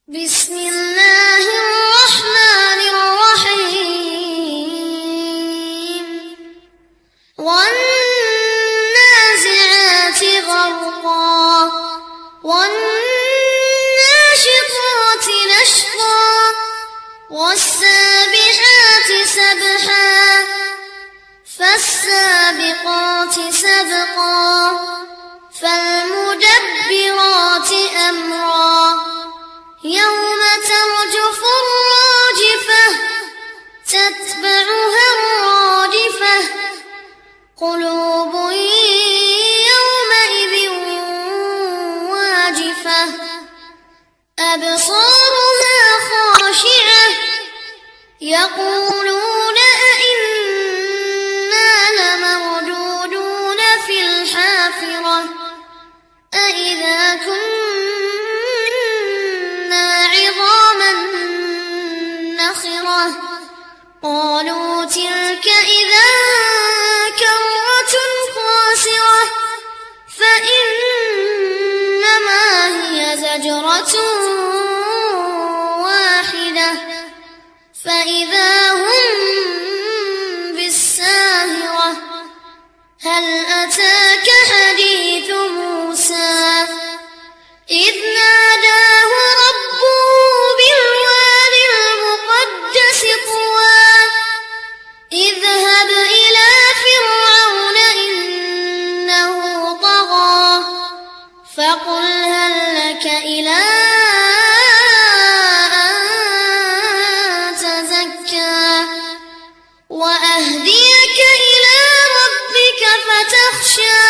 بسم الله الرحمن الرحيم والنازعات غرقا والناشطات نشطا والسابحات سبحا فالسابقات سبقا فالمدبرات أمرا يوم ترجف الراجفة تتبعها الرادفة قلوب يومئذ واجفة أبصارها خاشعة يقولون أئنا لمردودون في الحافرة أئذا كنا عظاما نخرة قالوا تلك إذا كرة خاسرة فإنما هي زجرة واحدة فإذا هم بالساهرة هل أتاك حديث موسى إذ ناداه ربه بالواد المقدس طوى اذهب إلى فرعون إنه طغى فقل هل لك إلى أن تزكى وأهديك إلى ربك فتخشى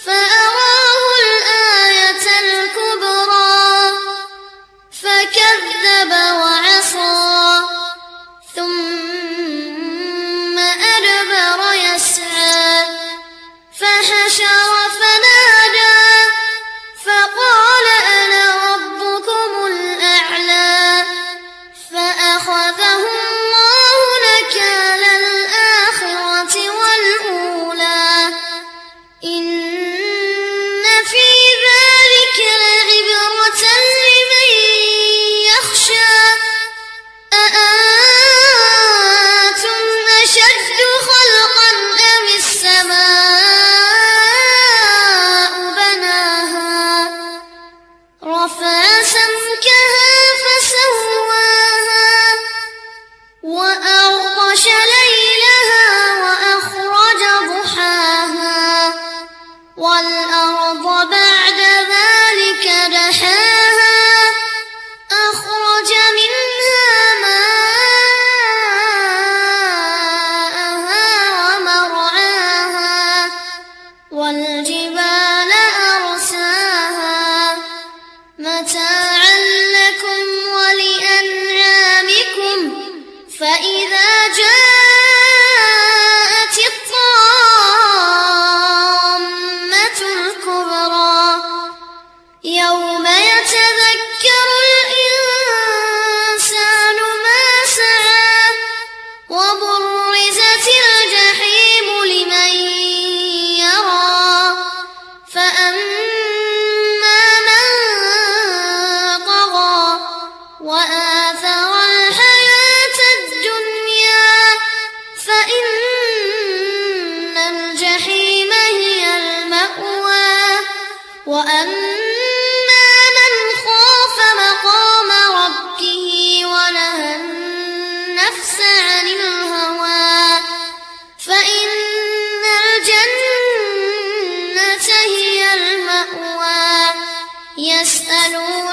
فأراه الآية الكبرى فكذب وعصى ثم أدبر يسعى فحشر فنادى فقال أنا ربكم الأعلى فأخذه الله نكال الآخرة والأولى إن في ذلك لعبرة لمن يخشى أأنتم أشد خلقا أم السماء بناها رفع سمكها فسواها وأغطش ليلها وأخرج ضحاها والأرض بعد ذلك دحاها أخرج منها ماءها ومرعاها والجبال أرساها متاعا لكم ولأنعامكم فإذا جاءت الطامة الكبرى يوم يتذكر الإنسان ما سعى وبرزت الجحيم لمن يرى فأما من طغى وآثر الحياة الدنيا فإن الجحيم هي المأوى وأما من خاف مقام ربه ونهى النفس عن الهوى فإن الجنة هي المأوى يسألون